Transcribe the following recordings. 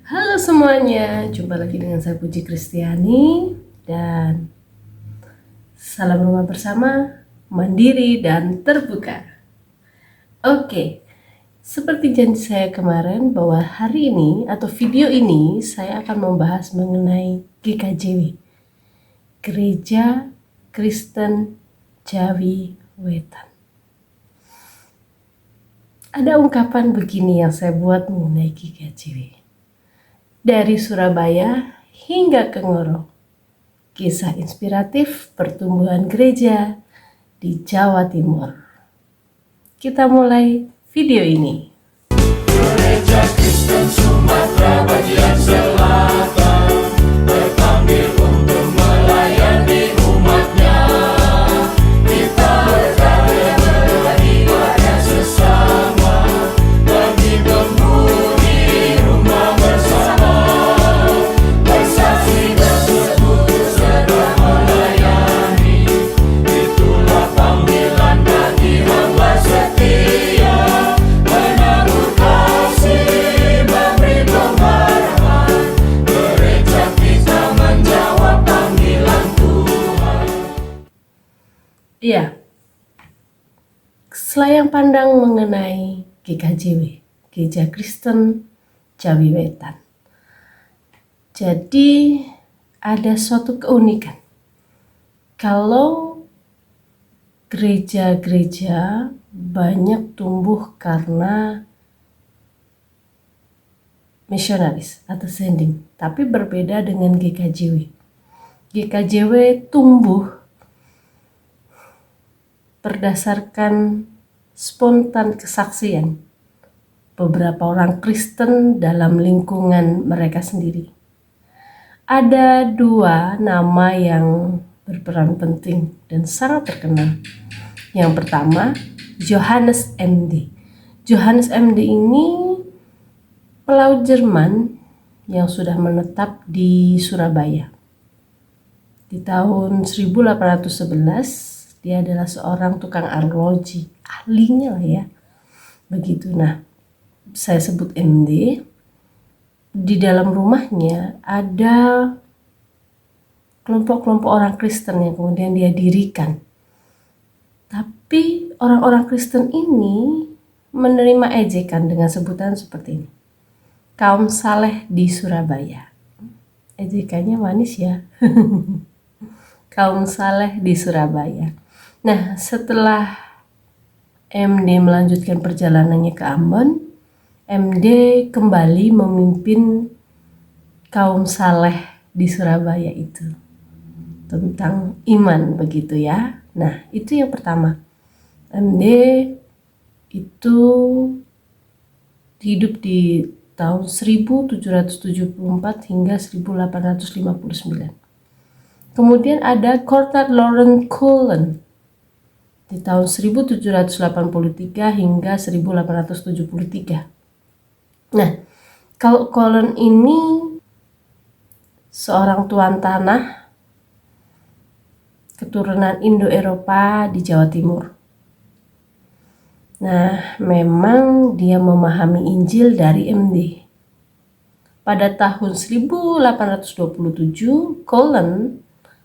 Halo semuanya, jumpa lagi dengan saya Puji Kristiani dan salam rumah bersama, mandiri dan terbuka. Oke, seperti janji saya kemarin bahwa hari ini atau video ini saya akan membahas mengenai GKJW, Gereja Kristen Jawi Wetan. Ada ungkapan begini yang saya buat mengenai GKJW. Dari Surabaya hingga ke Ngoro, kisah inspiratif pertumbuhan gereja di Jawa Timur. Kita mulai video ini. Gereja Kristen Sumatera bagian selatan terpanggil untuk melayani umatnya. Kita berkarya berbagi pada sesama, bagi penghuni rumah bersama, bersaksi bersekutu serta melayani. Itulah panggilan bagi hamba setia, menabur kasih, memberi pengharapan. Gereja kita menjawab panggilan Tuhan. Iya, selayang pandang mengenai GKJW, Gereja Kristen Jawi Wetan. Jadi ada suatu keunikan. Kalau gereja-gereja banyak tumbuh karena misionaris atau sending, tapi berbeda dengan GKJW. GKJW tumbuh berdasarkan spontan kesaksian beberapa orang Kristen dalam lingkungan mereka sendiri. Ada dua nama yang berperan penting dan sangat terkenal. Yang pertama, Johannes MD. Johannes MD ini pelaut Jerman yang sudah menetap di Surabaya. Di tahun 1811 dia adalah seorang tukang arloji, ahlinya lah ya. Begitu. Nah, saya sebut MD. Di dalam rumahnya ada kelompok-kelompok orang Kristen yang kemudian dia dirikan. Tapi orang-orang Kristen ini menerima ejekan dengan sebutan seperti ini. Kaum saleh di Surabaya. Ejekannya manis ya. Kaum saleh di Surabaya. Nah, setelah MD melanjutkan perjalanannya ke Ambon, MD kembali memimpin kaum saleh di Surabaya itu tentang iman, begitu ya. Nah, itu yang pertama. MD itu hidup di tahun 1774 hingga 1859. Kemudian ada Cornard Lawrence Cullen di tahun 1783 hingga 1873. Nah, kalau Cullen ini seorang tuan tanah keturunan Indo-Eropa di Jawa Timur. Nah, memang dia memahami Injil dari MD. Pada tahun 1827, Cullen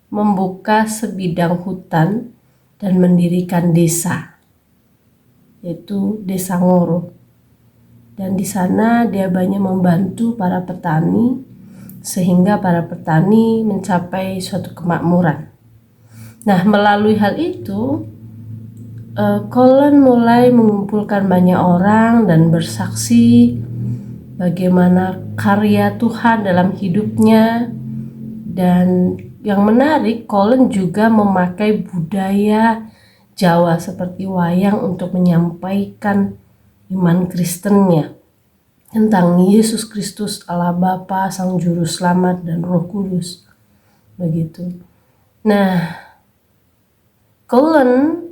membuka sebidang hutan dan mendirikan desa, yaitu Desa Ngoro. Dan di sana dia banyak membantu para petani sehingga para petani mencapai suatu kemakmuran. Nah, melalui hal itu, Cullen mulai mengumpulkan banyak orang dan bersaksi bagaimana karya Tuhan dalam hidupnya. Dan yang menarik, Cullen juga memakai budaya Jawa seperti wayang untuk menyampaikan iman Kristennya tentang Yesus Kristus, Allah Bapa, Sang Juru Selamat, dan Roh Kudus. Begitu. Nah, Cullen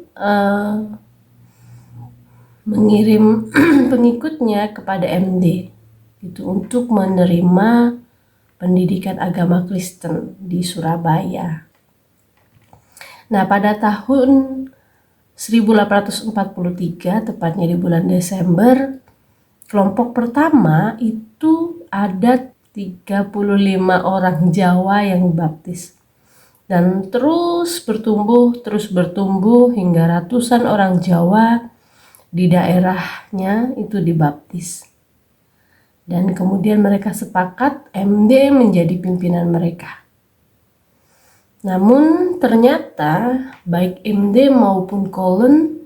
mengirim pengikutnya kepada MD gitu, untuk menerima pendidikan agama Kristen di Surabaya. Nah, pada tahun 1843, tepatnya di bulan Desember, kelompok pertama itu ada 35 orang Jawa yang baptis. Dan terus bertumbuh hingga ratusan orang Jawa di daerahnya itu dibaptis. Dan kemudian mereka sepakat MD menjadi pimpinan mereka. Namun ternyata baik MD maupun Colin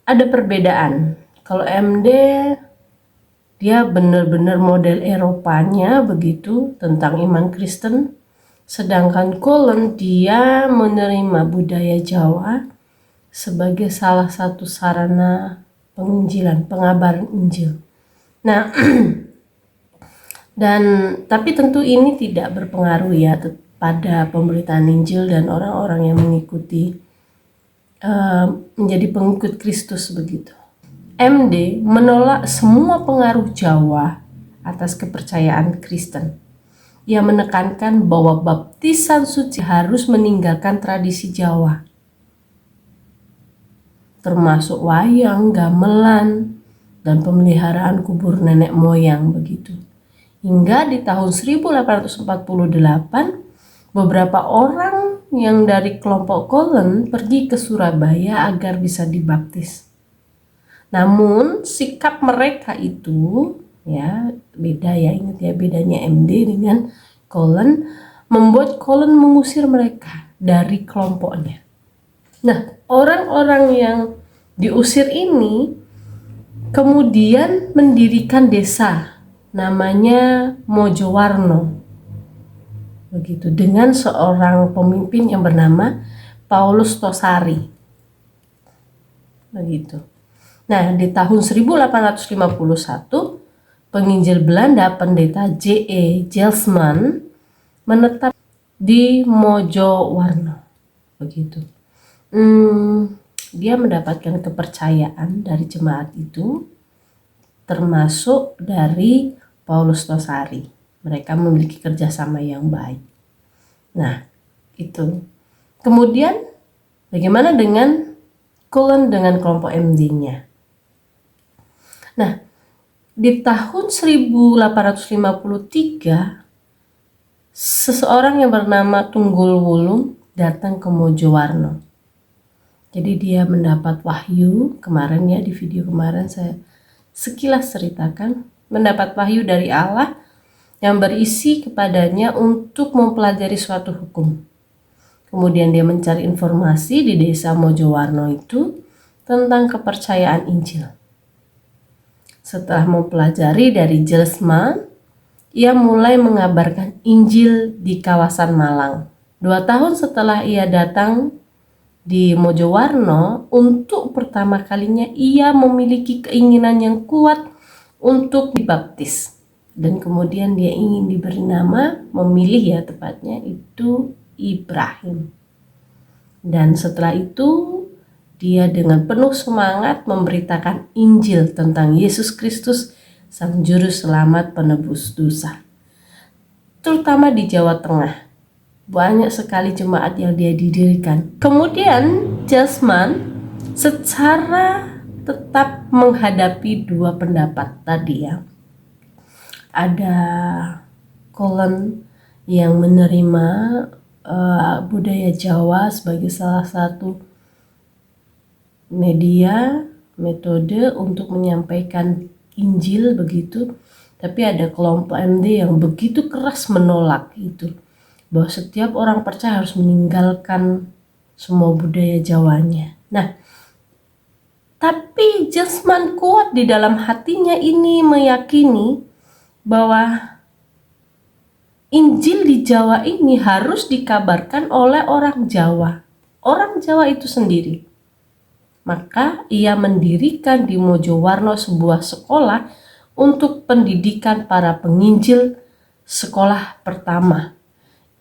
ada perbedaan. Kalau MD dia benar-benar model Eropanya begitu tentang iman Kristen. Sedangkan Colin dia menerima budaya Jawa sebagai salah satu sarana penginjilan, pengabaran Injil. Nah, tapi tentu ini tidak berpengaruh ya pada pemberitaan Injil dan orang-orang yang mengikuti menjadi pengikut Kristus begitu. MD menolak semua pengaruh Jawa atas kepercayaan Kristen. Ia menekankan bahwa baptisan suci harus meninggalkan tradisi Jawa, termasuk wayang, gamelan, dan pemeliharaan kubur nenek moyang begitu. Hingga di tahun 1848, beberapa orang yang dari kelompok Colin pergi ke Surabaya agar bisa dibaptis. Namun sikap mereka itu ya beda ya, ingat ya bedanya MD dengan Colin, membuat Colin mengusir mereka dari kelompoknya. Nah, orang-orang yang diusir ini kemudian mendirikan desa namanya Mojowarno begitu, dengan seorang pemimpin yang bernama Paulus Tosari begitu. Nah, di tahun 1851 penginjil Belanda pendeta J.E. Jelsman menetap di Mojowarno begitu. Dia mendapatkan kepercayaan dari jemaat itu, termasuk dari Paulus Tosari. Mereka memiliki kerjasama yang baik. Nah, itu. Kemudian bagaimana dengan Colin dengan kelompok MD-nya? Nah, di tahun 1853 seseorang yang bernama Tunggul Wulung datang ke Mojowarno. Jadi dia mendapat wahyu, kemarin ya di video kemarin saya sekilas ceritakan, mendapat wahyu dari Allah yang berisi kepadanya untuk mempelajari suatu hukum. Kemudian dia mencari informasi di desa Mojowarno itu tentang kepercayaan Injil. Setelah mempelajari dari Jelsman, ia mulai mengabarkan Injil di kawasan Malang. 2 tahun setelah ia datang di Mojowarno, untuk pertama kalinya ia memiliki keinginan yang kuat untuk dibaptis. Dan kemudian dia ingin diberi nama, memilih ya tepatnya itu Ibrahim. Dan setelah itu dia dengan penuh semangat memberitakan Injil tentang Yesus Kristus, Sang Juru Selamat penebus dosa. Terutama di Jawa Tengah. Banyak sekali jemaat yang dia didirikan. Kemudian Jelsman secara tetap menghadapi dua pendapat tadi ya. Ada Colin yang menerima budaya Jawa sebagai salah satu metode untuk menyampaikan Injil begitu, tapi ada kelompok MD yang begitu keras menolak itu, bahwa setiap orang percaya harus meninggalkan semua budaya Jawanya. Nah, tapi Jelsman kuat di dalam hatinya ini meyakini bahwa Injil di Jawa ini harus dikabarkan oleh orang Jawa itu sendiri. Maka ia mendirikan di Mojowarno sebuah sekolah untuk pendidikan para penginjil, sekolah pertama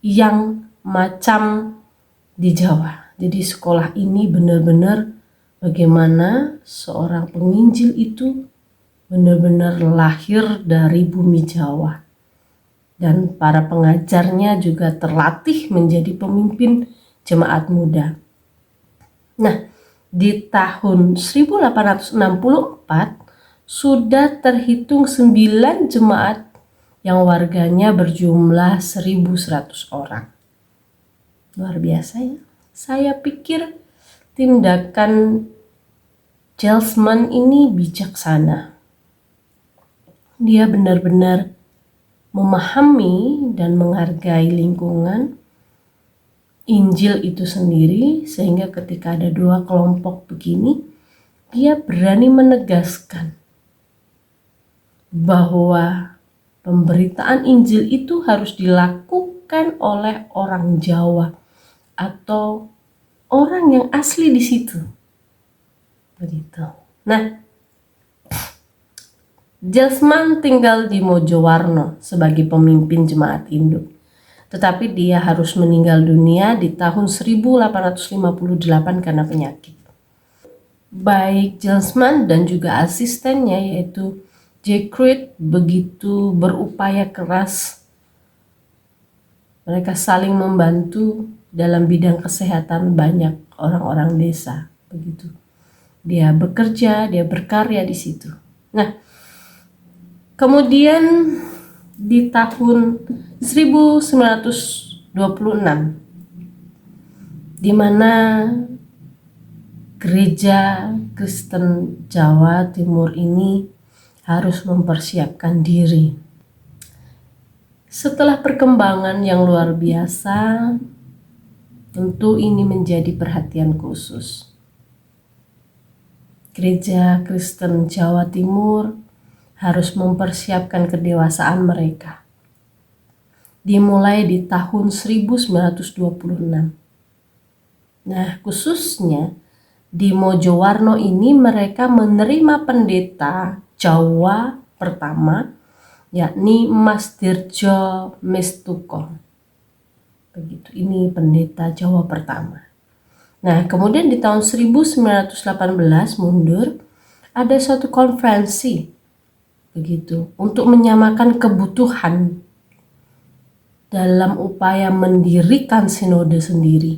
yang macam di Jawa. Jadi sekolah ini benar-benar bagaimana seorang penginjil itu benar-benar lahir dari bumi Jawa. Dan para pengajarnya juga terlatih menjadi pemimpin jemaat muda. Nah, di tahun 1864 sudah terhitung 9 jemaat yang warganya berjumlah 1.100 orang. Luar biasa ya. Saya pikir tindakan Gelsman ini bijaksana. Dia benar-benar memahami dan menghargai lingkungan Injil itu sendiri, sehingga ketika ada dua kelompok begini, dia berani menegaskan bahwa pemberitaan Injil itu harus dilakukan oleh orang Jawa atau orang yang asli di situ. Begitu. Nah, Gelsman tinggal di Mojowarno sebagai pemimpin jemaat induk. Tetapi dia harus meninggal dunia di tahun 1858 karena penyakit. Baik Gelsman dan juga asistennya yaitu J. Creed begitu berupaya keras. Mereka saling membantu dalam bidang kesehatan banyak orang-orang desa. Begitu. Dia bekerja, dia berkarya di situ. Nah, kemudian di tahun 1926, di mana Gereja Kristen Jawa Timur ini harus mempersiapkan diri. Setelah perkembangan yang luar biasa, tentu ini menjadi perhatian khusus. Gereja Kristen Jawa Timur harus mempersiapkan kedewasaan mereka. Dimulai di tahun 1926. Nah, khususnya di Mojowarno ini mereka menerima pendeta Jawa pertama, yakni Mas Dirjo Mestuko. Begitu, ini pendeta Jawa pertama. Nah, kemudian di tahun 1918 mundur, ada suatu konferensi begitu untuk menyamakan kebutuhan dalam upaya mendirikan sinode sendiri.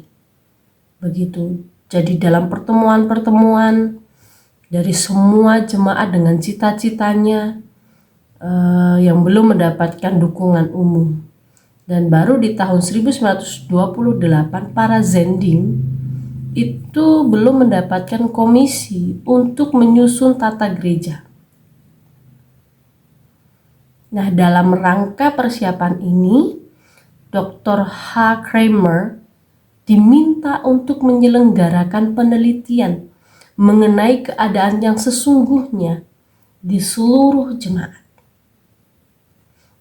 Begitu. Jadi dalam pertemuan-pertemuan dari semua jemaat dengan cita-citanya yang belum mendapatkan dukungan umum. Dan baru di tahun 1928 para Zending itu belum mendapatkan komisi untuk menyusun tata gereja. Nah, dalam rangka persiapan ini, Dr. H. Kramer diminta untuk menyelenggarakan penelitian mengenai keadaan yang sesungguhnya di seluruh jemaat.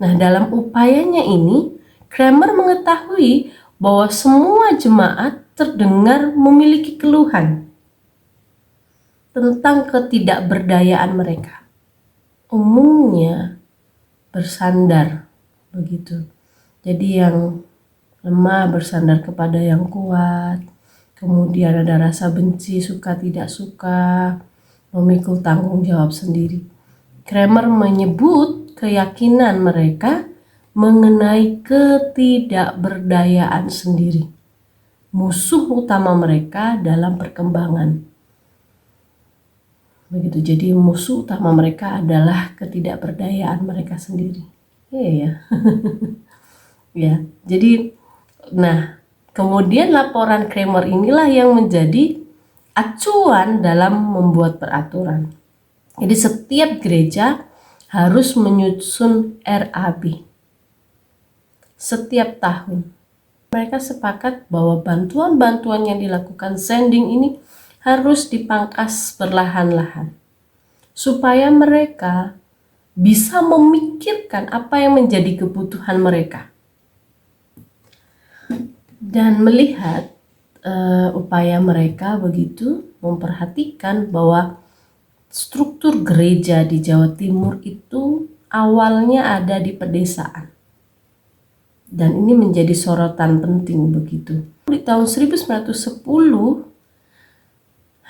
Nah, dalam upayanya ini, Kramer mengetahui bahwa semua jemaat terdengar memiliki keluhan tentang ketidakberdayaan mereka. Umumnya bersandar begitu. Jadi yang lemah bersandar kepada yang kuat. Kemudian ada rasa benci, suka tidak suka, memikul tanggung jawab sendiri. Kramer menyebut keyakinan mereka mengenai ketidakberdayaan sendiri, musuh utama mereka dalam perkembangan. Begitu, jadi musuh utama mereka adalah ketidakberdayaan mereka sendiri. Ya. Ya, jadi nah, kemudian laporan Kramer inilah yang menjadi acuan dalam membuat peraturan. Jadi setiap gereja harus menyusun RAB setiap tahun. Mereka sepakat bahwa bantuan-bantuan yang dilakukan Zending ini harus dipangkas perlahan-lahan supaya mereka bisa memikirkan apa yang menjadi kebutuhan mereka dan melihat upaya mereka begitu memperhatikan bahwa struktur gereja di Jawa Timur itu awalnya ada di pedesaan. Dan ini menjadi sorotan penting begitu. Di tahun 1910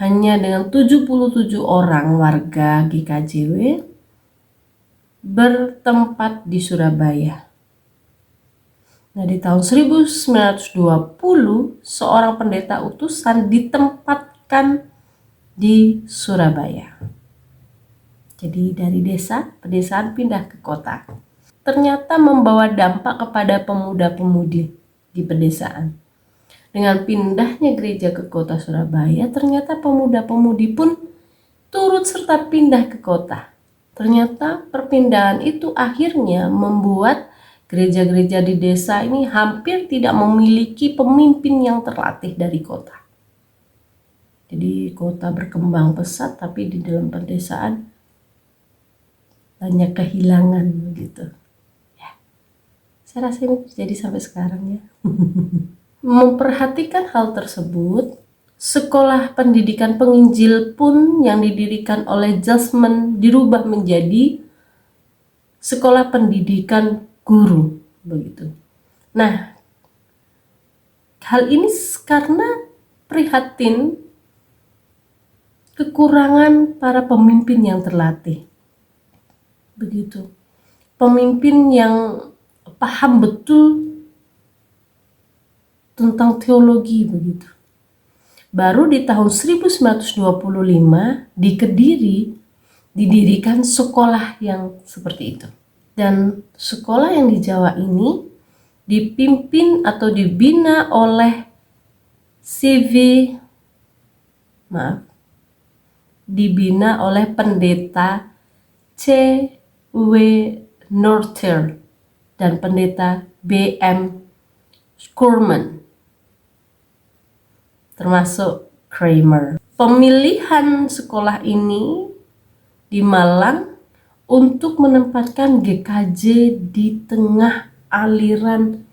hanya dengan 77 orang warga GKJW bertempat di Surabaya. Nah, di tahun 1920 seorang pendeta utusan ditempatkan di Surabaya. Jadi dari desa, pedesaan pindah ke kota. ternyata membawa dampak kepada pemuda-pemudi di pedesaan. Dengan pindahnya gereja ke kota Surabaya, ternyata pemuda-pemudi pun turut serta pindah ke kota. Ternyata perpindahan itu akhirnya membuat gereja-gereja di desa ini hampir tidak memiliki pemimpin yang terlatih dari kota. Jadi kota berkembang pesat, tapi di dalam pedesaan banyak kehilangan begitu. Ya, saya rasa ini terjadi sampai sekarang ya. Memperhatikan hal tersebut, sekolah pendidikan penginjil pun yang didirikan oleh Jasmine dirubah menjadi sekolah pendidikan guru begitu. Nah, hal ini karena prihatin kekurangan para pemimpin yang terlatih. Begitu. Pemimpin yang paham betul tentang teologi begitu. Baru di tahun 1925 di Kediri didirikan sekolah yang seperti itu. Dan sekolah yang di Jawa ini dipimpin atau dibina oleh dibina oleh pendeta C.W. Norther dan pendeta B.M. Schurman, termasuk Kramer. Pemilihan sekolah ini di Malang untuk menempatkan GKJ di tengah aliran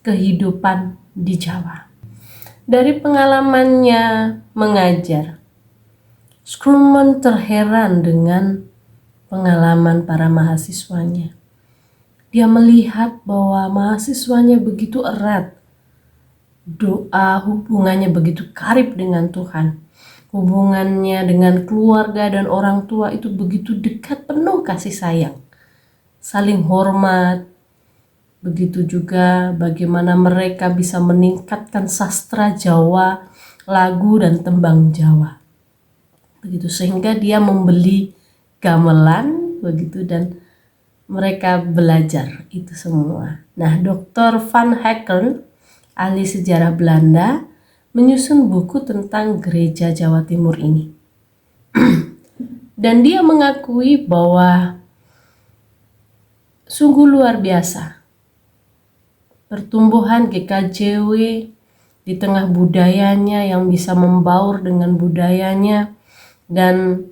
kehidupan di Jawa. Dari pengalamannya mengajar, Schurman terheran dengan pengalaman para mahasiswanya. Dia melihat bahwa mahasiswanya begitu erat, doa hubungannya begitu karib dengan Tuhan, hubungannya dengan keluarga dan orang tua itu begitu dekat, penuh kasih sayang, saling hormat. Begitu juga bagaimana mereka bisa meningkatkan sastra Jawa, lagu dan tembang Jawa. Begitu, sehingga dia membeli gamelan begitu dan mereka belajar itu semua. Nah, Dr. Van Hekken, ahli sejarah Belanda, menyusun buku tentang gereja Jawa Timur ini. Dan dia mengakui bahwa sungguh luar biasa pertumbuhan GKJW di tengah budayanya yang bisa membaur dengan budayanya dan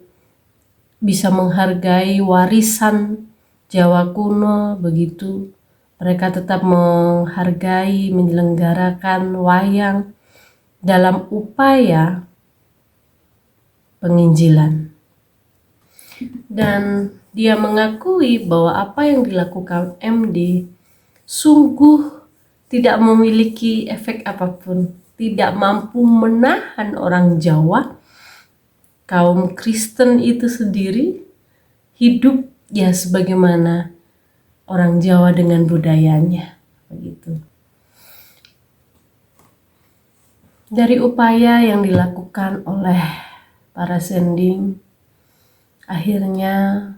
bisa menghargai warisan Jawa kuno begitu. Mereka tetap menghargai, menyelenggarakan wayang dalam upaya penginjilan. Dan dia mengakui bahwa apa yang dilakukan MD sungguh tidak memiliki efek apapun, tidak mampu menahan orang Jawa, kaum Kristen itu sendiri hidup ya sebagaimana orang Jawa dengan budayanya begitu. Dari upaya yang dilakukan oleh para sending, akhirnya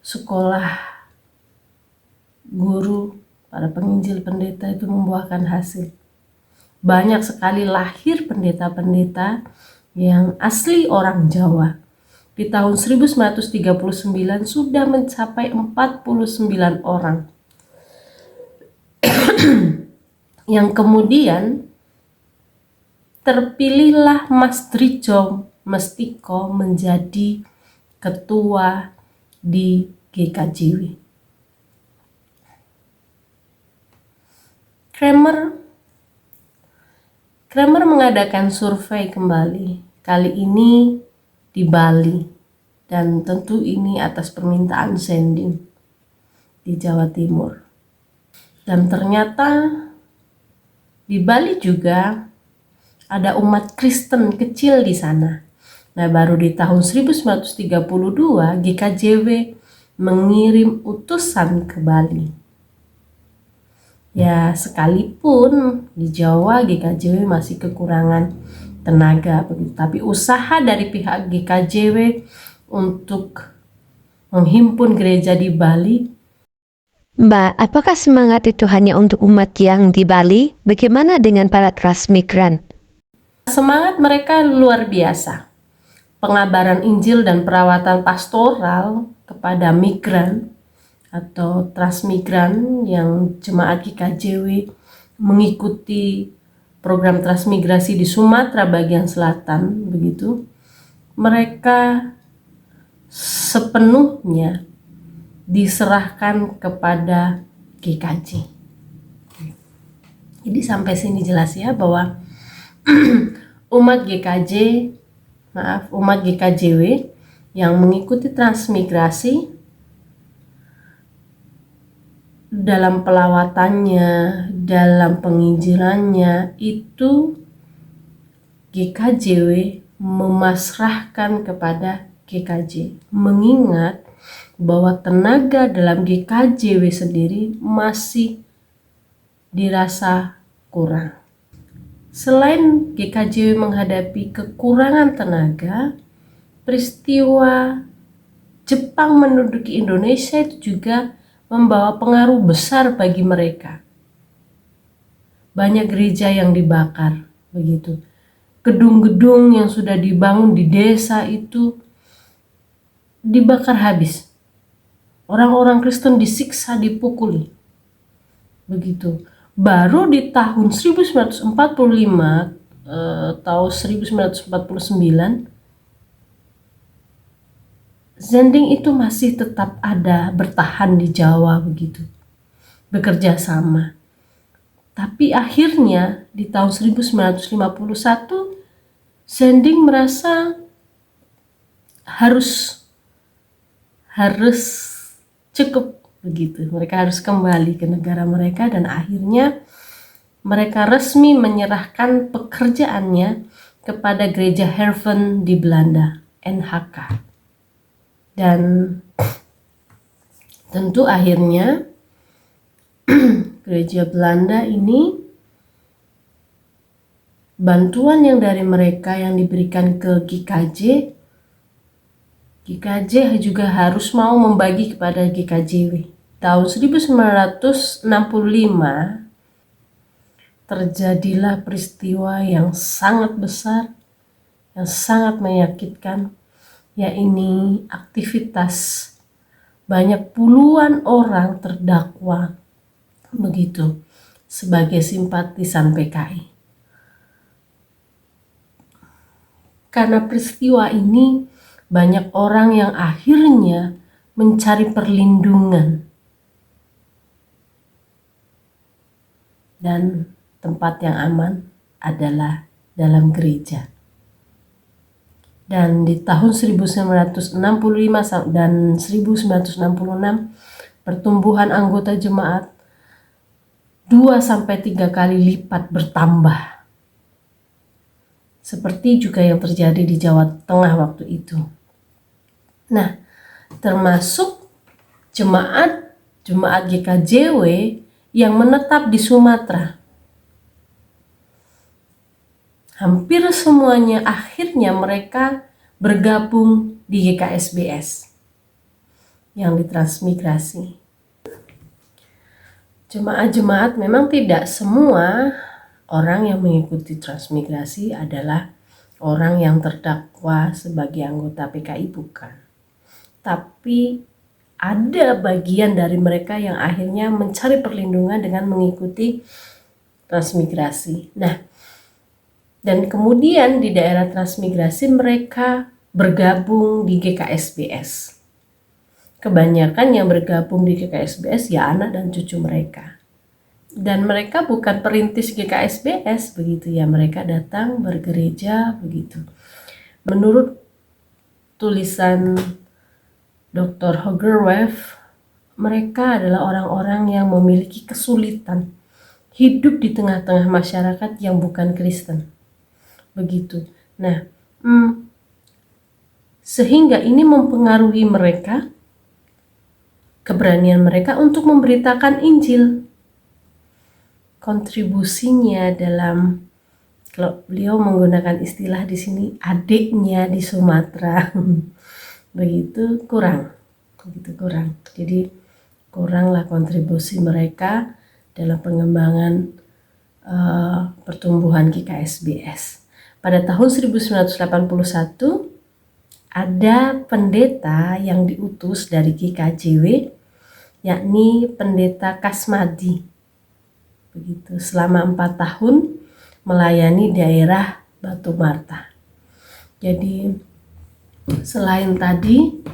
sekolah guru para penginjil pendeta itu membuahkan hasil. Banyak sekali lahir pendeta-pendeta yang asli orang Jawa. Di tahun 1939 sudah mencapai 49 orang. Yang kemudian terpilihlah Mas Drijo Mestiko menjadi ketua di GKJW. Kramer mengadakan survei kembali, kali ini di Bali, dan tentu ini atas permintaan sending di Jawa Timur. Dan ternyata di Bali juga ada umat Kristen kecil di sana. Nah, baru di tahun 1932 GKJW mengirim utusan ke Bali. Ya, sekalipun di Jawa GKJW masih kekurangan tenaga begitu, tapi usaha dari pihak GKJW untuk menghimpun gereja di Bali Mbak, apakah semangat itu hanya untuk umat yang di Bali? Bagaimana dengan para transmigran? Semangat mereka luar biasa. Pengabaran Injil dan perawatan pastoral kepada migran atau transmigran yang jemaat GKJW mengikuti program transmigrasi di Sumatera bagian selatan, begitu. Mereka sepenuhnya diserahkan kepada GKJ. Jadi sampai sini jelas ya bahwa umat GKJW yang mengikuti transmigrasi dalam pelawatannya, dalam penginjilannya, itu GKJW memasrahkan kepada GKJ, mengingat bahwa tenaga dalam GKJW sendiri masih dirasa kurang. Selain GKJW menghadapi kekurangan tenaga, peristiwa Jepang menduduki Indonesia itu juga membawa pengaruh besar bagi mereka. Banyak gereja yang dibakar, begitu. Gedung-gedung yang sudah dibangun di desa itu dibakar habis. Orang-orang Kristen disiksa, dipukuli. Begitu. Baru di tahun 1945 atau 1949 Zending itu masih tetap ada, bertahan di Jawa, begitu, bekerja sama. Tapi akhirnya di tahun 1951 Zending merasa harus cukup, begitu. Mereka harus kembali ke negara mereka, dan akhirnya mereka resmi menyerahkan pekerjaannya kepada Gereja Herven di Belanda, NHK. Dan tentu akhirnya gereja Belanda ini, bantuan yang dari mereka yang diberikan ke GKJ juga harus mau membagi kepada GKJW. Tahun 1965 terjadilah peristiwa yang sangat besar, yang sangat menyakitkan, yaitu aktivitas banyak puluhan orang terdakwa, begitu, sebagai simpatisan PKI. Karena peristiwa ini banyak orang yang akhirnya mencari perlindungan, dan tempat yang aman adalah dalam gereja. Dan di tahun 1965 dan 1966 pertumbuhan anggota jemaat 2-3 kali lipat bertambah. Seperti juga yang terjadi di Jawa Tengah waktu itu. Nah, termasuk jemaat GKJW yang menetap di Sumatera. Hampir semuanya akhirnya mereka bergabung di GKSBS yang ditransmigrasi. Jemaat-jemaat memang tidak semua orang yang mengikuti transmigrasi adalah orang yang terdakwa sebagai anggota PKI, bukan. Tapi ada bagian dari mereka yang akhirnya mencari perlindungan dengan mengikuti transmigrasi. Nah, dan kemudian di daerah transmigrasi mereka bergabung di GKSBS. Kebanyakan yang bergabung di GKSBS ya anak dan cucu mereka. Dan mereka bukan perintis GKSBS, begitu ya, mereka datang bergereja, begitu. Menurut tulisan Dr. Hogerwef, mereka adalah orang-orang yang memiliki kesulitan hidup di tengah-tengah masyarakat yang bukan Kristen. Begitu. Nah, sehingga ini mempengaruhi mereka, keberanian mereka untuk memberitakan Injil. Kontribusinya dalam, kalau beliau menggunakan istilah di sini, adiknya di Sumatera, begitu kurang. Jadi kuranglah kontribusi mereka dalam pengembangan pertumbuhan GKSBS. Pada tahun 1981 ada pendeta yang diutus dari GKJW, yakni pendeta Kasmadi. Begitu, selama 4 tahun melayani daerah Batu Martah. Jadi selain tadi,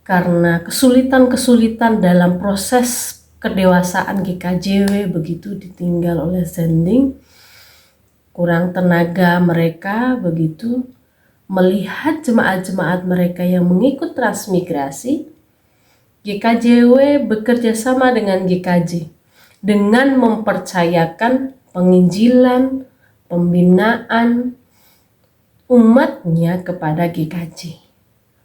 karena kesulitan-kesulitan dalam proses kedewasaan GKJW begitu ditinggal oleh Zending, kurang tenaga mereka begitu, melihat jemaat-jemaat mereka yang mengikut transmigrasi, GKJW bekerja sama dengan GKJ dengan mempercayakan penginjilan, pembinaan umatnya kepada GKJ.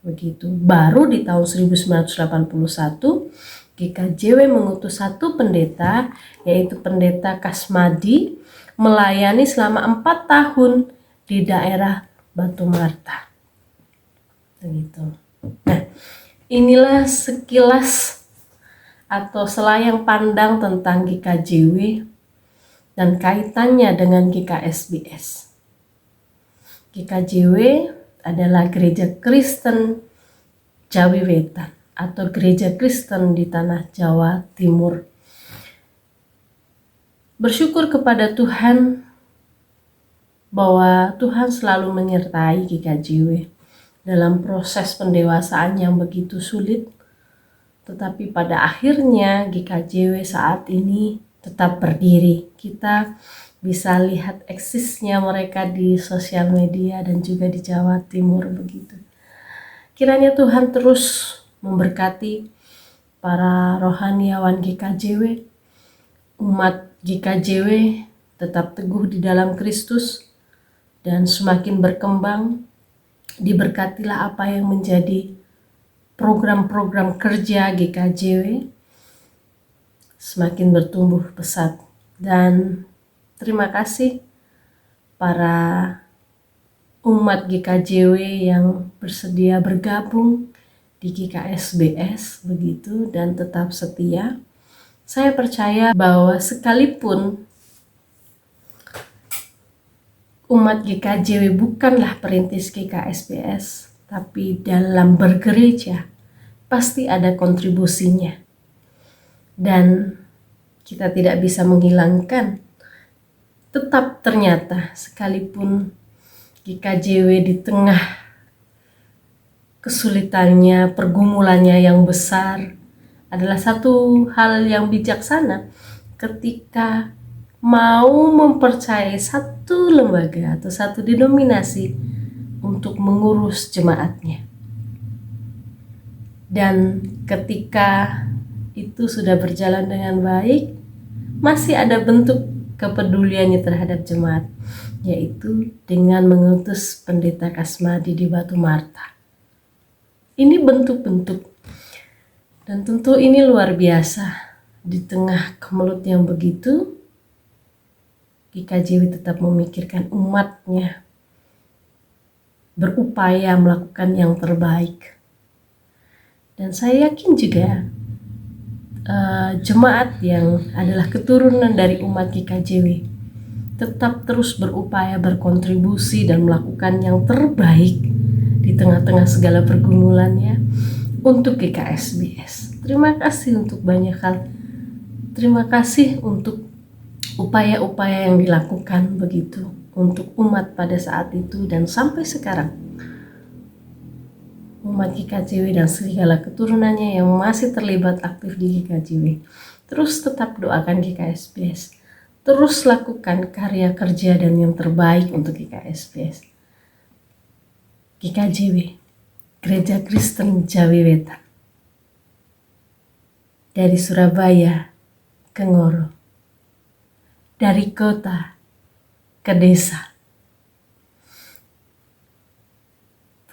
Begitu. Baru di tahun 1981 GKJW mengutus satu pendeta, yaitu pendeta Kasmadi, melayani selama 4 tahun di daerah Batu Martah. Begitu. Nah, inilah sekilas atau selayang pandang tentang GKJW dan kaitannya dengan GKSBS. GKJW adalah Gereja Kristen Jawi Wetan atau Gereja Kristen di Tanah Jawa Timur. Bersyukur kepada Tuhan bahwa Tuhan selalu menyertai GKJW dalam proses pendewasaan yang begitu sulit. Tetapi pada akhirnya GKJW saat ini tetap berdiri. Kita bisa lihat eksisnya mereka di sosial media dan juga di Jawa Timur begitu. Kiranya Tuhan terus memberkati para rohaniawan GKJW, umat GKJW tetap teguh di dalam Kristus dan semakin berkembang. Diberkatilah apa yang menjadi program-program kerja GKJW semakin bertumbuh pesat. Dan terima kasih para umat GKJW yang bersedia bergabung di GKSBS begitu dan tetap setia. Saya percaya bahwa sekalipun umat GKJW bukanlah perintis GKSBS, tapi dalam bergereja pasti ada kontribusinya. Dan kita tidak bisa menghilangkan, tetap ternyata sekalipun GKJW di tengah kesulitannya, pergumulannya yang besar, adalah satu hal yang bijaksana ketika mau mempercayai satu lembaga atau satu denominasi untuk mengurus jemaatnya. Dan ketika itu sudah berjalan dengan baik, masih ada bentuk kepeduliannya terhadap jemaat, yaitu dengan mengutus pendeta Kasmadi di Batu Martah. Ini bentuk-bentuk, dan tentu ini luar biasa. Di tengah kemelut yang begitu, GKJW tetap memikirkan umatnya, berupaya melakukan yang terbaik. Dan saya yakin juga jemaat yang adalah keturunan dari umat GKJW tetap terus berupaya berkontribusi dan melakukan yang terbaik di tengah-tengah segala pergumulannya untuk GKSBS. Terima kasih untuk banyak hal. Terima kasih untuk upaya-upaya yang dilakukan begitu untuk umat pada saat itu dan sampai sekarang. Umat GKJW dan segala keturunannya yang masih terlibat aktif di GKJW, terus tetap doakan GKSBS, terus lakukan karya kerja dan yang terbaik untuk GKSBS. GKJW, Gereja Kristen Jawi Wetan, dari Surabaya ke Ngoro, dari kota ke desa.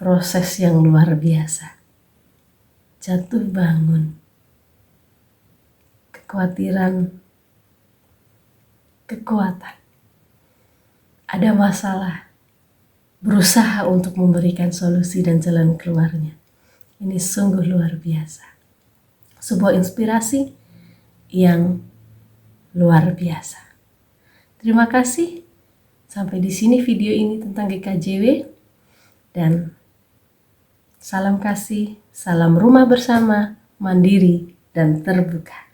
Proses yang luar biasa, jatuh bangun, kekhawatiran, kekuatan, ada masalah, berusaha untuk memberikan solusi dan jalan keluarnya. Ini sungguh luar biasa. sebuah inspirasi yang luar biasa. Terima kasih. Sampai di sini video ini tentang GKJW, dan salam kasih, salam rumah bersama, mandiri dan terbuka.